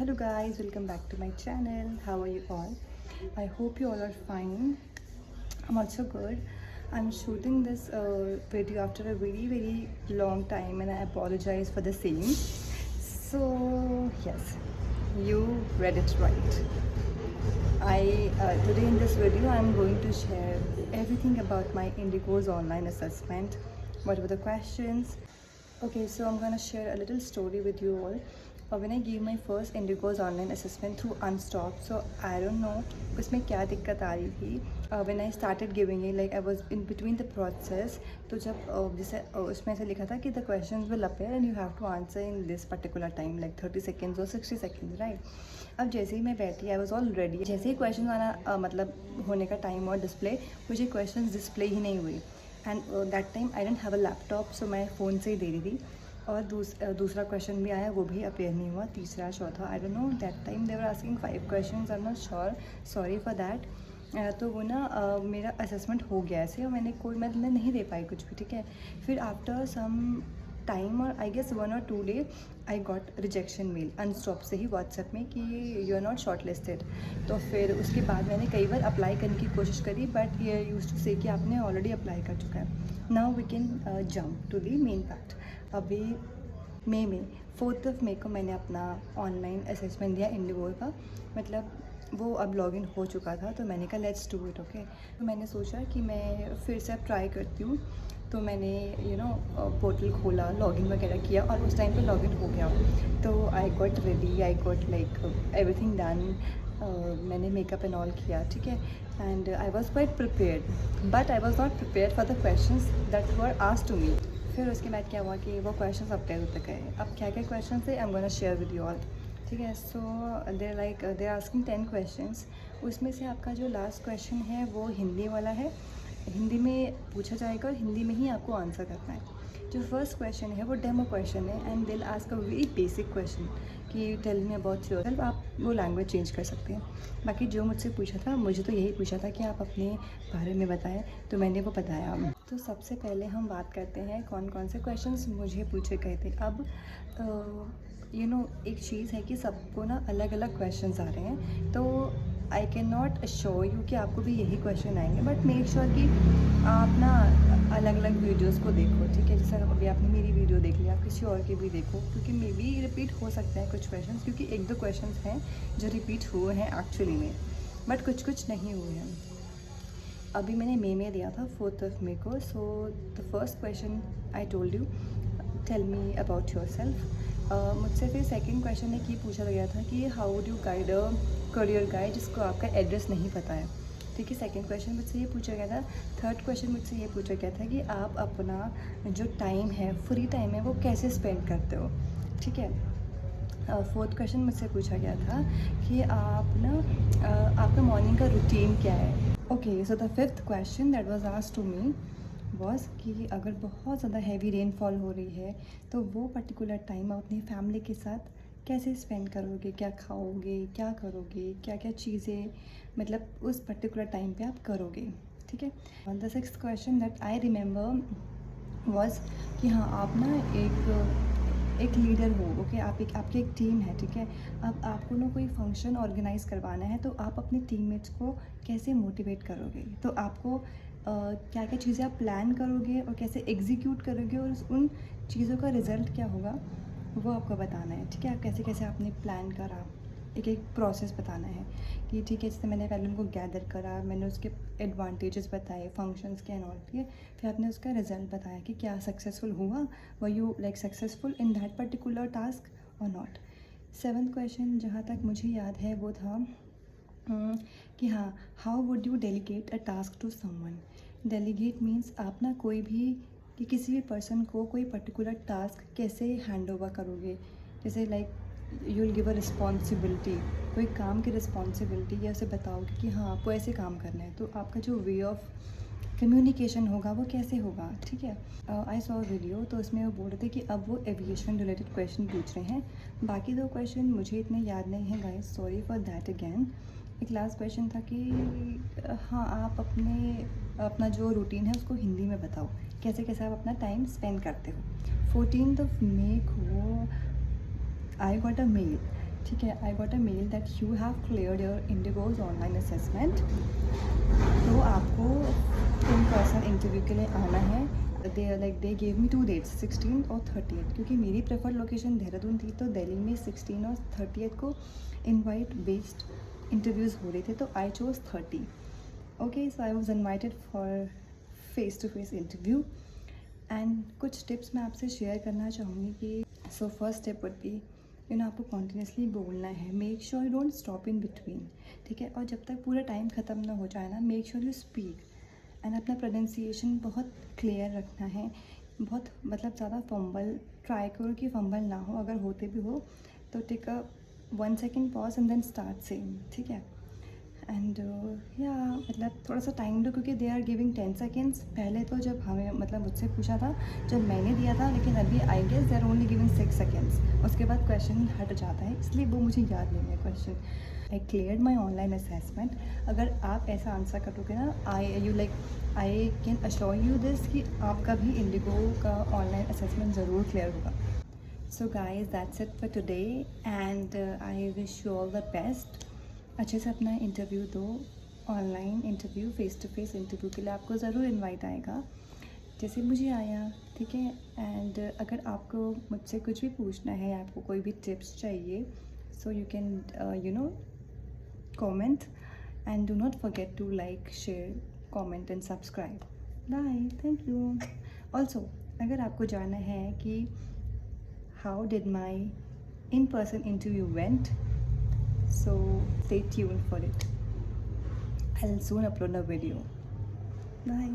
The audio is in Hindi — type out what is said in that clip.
Hello guys, welcome back to my channel. How are you all? I hope you all are fine. I'm also good. I'm shooting this video after a very long time and I apologize for the same. So yes, you read it right. Today in this video I'm going to share everything about my Indigo's online assessment. What were the questions? Okay, so I'm gonna share a little story with you all. When I gave my first Indigo's online assessment through Unstop, so I don't know उसमें क्या दिक्कत आ रही थी. When I started giving it, like I was in between the process. तो जब जैसे उसमें ऐसे लिखा था कि the questions will appear and you have to answer in this particular time, like 30 seconds or 60 seconds, right? अब जैसे ही मैं बैठी, I was all ready. जैसे ही क्वेश्चन आना मतलब होने का टाइम और डिस्प्ले, मुझे क्वेश्चन डिस्प्ले ही नहीं हुई. And that time I didn't have a laptop, so मैं फ़ोन से ही दे रही थी. और दूसरा क्वेश्चन भी आया, वो भी अपेयर नहीं हुआ. तीसरा चौथा I don't know. That time they were asking 5 questions. I am not sure, sorry for that. तो वो ना मेरा असेसमेंट हो गया ऐसे और मैं नहीं दे पाई कुछ भी. ठीक है, फिर आफ्टर सम टाइम और I guess 1 or 2 day I got rejection mail Unstop से ही व्हाट्सएप में कि you are not shortlisted. तो फिर उसके बाद मैंने कई बार अप्लाई करने की कोशिश करी, बट ये यूज टू से कि आपने ऑलरेडी अप्लाई कर चुका है. Now we can jump to the main part. अभी मई में 4 मई को मैंने अपना ऑनलाइन असेसमेंट दिया इंडिगो का. मतलब वो अब लॉगिन हो चुका था, तो मैंने कहा लेट्स डू इट. ओके, तो मैंने सोचा कि मैं फिर से अब ट्राई करती हूँ. तो मैंने पोर्टल खोला, लॉगिन वगैरह किया और उस टाइम पे लॉगिन हो गया. तो I got ready, I got like everything done. मैंने मेकअप एंड ऑल किया. ठीक है, and I was quite prepared, but I was not prepared for the questions that were asked to me. फिर उसके बाद क्या हुआ कि वो क्वेश्चंस अपडेट होते गए. अब क्या क्या क्वेश्चन थे, I am gonna share with you all. ठीक है, सो दे आर आस्किंग 10 क्वेश्चंस. उसमें से आपका जो लास्ट क्वेश्चन है वो हिंदी वाला है. हिंदी में पूछा जाएगा और हिंदी में ही आपको आंसर करना है. जो फर्स्ट क्वेश्चन है वो डेमो क्वेश्चन है एंड दिल ask a very basic question कि टेल मी अबाउट योरसेल्फ. आप वो लैंग्वेज चेंज कर सकते हैं. बाकी जो मुझसे पूछा था, मुझे तो यही पूछा था कि आप अपने बारे में बताएं, तो मैंने वो बताया. तो सबसे पहले हम बात करते हैं कौन कौन से क्वेश्चंस मुझे पूछे गए थे. अब एक चीज़ है कि सबको ना अलग अलग क्वेश्चंस आ रहे हैं, तो I can not assure you कि आपको भी यही क्वेश्चन आएंगे, बट मेक श्योर कि आप ना अलग अलग वीडियोस को देखो. ठीक है, जैसे अभी आपने मेरी वीडियो देख लिया, किसी और की भी देखो, क्योंकि मे बी रिपीट हो सकते हैं कुछ क्वेश्चंस, क्योंकि 1-2 क्वेश्चंस हैं जो रिपीट हुए हैं एक्चुअली में, बट कुछ नहीं हुए हैं. अभी मैंने मई में दिया था 4 मई को. So the first question I told you, tell me about yourself. मुझसे फिर सेकंड क्वेश्चन एक ये पूछा गया था कि how would you guide a career guide जिसको आपका एड्रेस नहीं पता है. ठीक है, सेकंड क्वेश्चन मुझसे ये पूछा गया था. थर्ड क्वेश्चन मुझसे ये पूछा गया था कि आप अपना जो टाइम है, फ्री टाइम है, वो कैसे स्पेंड करते हो. ठीक है, फोर्थ क्वेश्चन मुझसे पूछा गया था कि आप ना आपका मॉर्निंग का रूटीन क्या है. Okay, so the fifth question that was asked to me boss कि अगर बहुत ज़्यादा हैवी रेनफॉल हो रही है तो वो पर्टिकुलर टाइम आप अपनी फैमिली के साथ कैसे स्पेंड करोगे, क्या खाओगे, क्या करोगे, क्या क्या चीज़ें मतलब उस पर्टिकुलर टाइम पे आप करोगे. ठीक है, the sixth question that I remember was कि हाँ आप ना एक लीडर हो. ओके, आपकी एक टीम है. ठीक है, अब आपको ना कोई फंक्शन ऑर्गेनाइज करवाना है, तो आप अपने टीममेट्स को कैसे मोटिवेट करोगे. तो आपको क्या क्या चीज़ें आप प्लान करोगे और कैसे एग्जीक्यूट करोगे और उन चीज़ों का रिज़ल्ट क्या होगा वो आपको बताना है. ठीक है, कैसे कैसे आपने प्लान करा, एक एक प्रोसेस बताना है कि ठीक है, जैसे मैंने पहले उनको गैदर करा, मैंने उसके एडवांटेजेस बताए फंक्शंस के एंड ऑल. ठीक है, फिर आपने उसका रिज़ल्ट बताया कि क्या सक्सेसफुल हुआ, were you like successful in that particular task और नॉट. सेवन्थ क्वेश्चन जहाँ तक मुझे याद है वो था कि हाँ how would you delegate a task to someone. Delegate means आप ना कोई भी कि किसी भी पर्सन को कोई पर्टिकुलर टास्क कैसे हैंड ओवर करोगे. जैसे like you will give a responsibility, कोई काम की रिस्पॉन्सिबिलिटी, या उसे बताओगे कि हाँ आपको ऐसे काम करना है, तो आपका जो वे ऑफ कम्युनिकेशन होगा वो कैसे होगा. ठीक है, आई सॉ वीडियो, तो उसमें वो बोल रहे थे कि अब वो एविएशन रिलेटेड क्वेश्चन पूछ रहे हैं. बाकी 2 क्वेश्चन मुझे इतने याद नहीं है guys, sorry for that again. एक लास्ट क्वेश्चन था कि हाँ आप अपना जो रूटीन है उसको हिंदी में बताओ, कैसे कैसे आप अपना टाइम स्पेंड करते हो. 14 मई को आई गॉट अ मेल ठीक है, I got a mail that you have cleared your IndiGo's online assessment. तो आपको इन पर्सन इंटरव्यू के लिए आना है। दे गेव मी 2 डेट्स, 16 और 30, क्योंकि मेरी प्रेफर्ड लोकेशन देहरादून थी, तो दिल्ली में 16 और 30 को इनवाइट बेस्ड इंटरव्यूज़ हो रहे थे, तो I chose 30। Okay, so I was invited for face to face interview. And कुछ टिप्स मैं आपसे शेयर करना चाहूँगी कि so first step would be, आपको कॉन्टिन्यूसली बोलना है। Make sure you don't stop in between, ठीक है। और जब तक पूरा टाइम ख़त्म ना हो जाए ना, make sure you speak and अपना प्रोनाउंसिएशन बहुत क्लियर रखना है। बहुत मतलब ज़्यादा फंबल ट्राई करो कि फंबल ना हो, अगर होते भी हो तो take a 1 second pause and then start saying, ठीक है। एंड या मतलब थोड़ा सा टाइम दो, क्योंकि दे आर गिविंग 10 सेकेंड्स। पहले तो जब हमें मतलब मुझसे पूछा था, जब मैंने दिया था, लेकिन अभी I guess they are only giving 6 seconds. उसके बाद क्वेश्चन हट जाता है, इसलिए वो मुझे याद नहीं है question. I cleared my online assessment. अगर आप ऐसा आंसर करोगे ना, I can assure you this कि आपका भी इंडिगो का ऑनलाइन असेसमेंट ज़रूर क्लियर होगा। So guys that's it for today and I wish you all the best. अच्छे से अपना इंटरव्यू दो, online interview, face to face interview के लिए आपको ज़रूर इनवाइट आएगा, जैसे मुझे आया, ठीक है। एंड अगर आपको मुझसे कुछ भी पूछना है, आपको कोई भी टिप्स चाहिए, so you can comment and do not forget to like, share, comment and subscribe. Bye, thank you. Also, अगर आपको जानना है कि how did my in-person interview went, so stay tuned for it. I'll soon upload a video. Bye.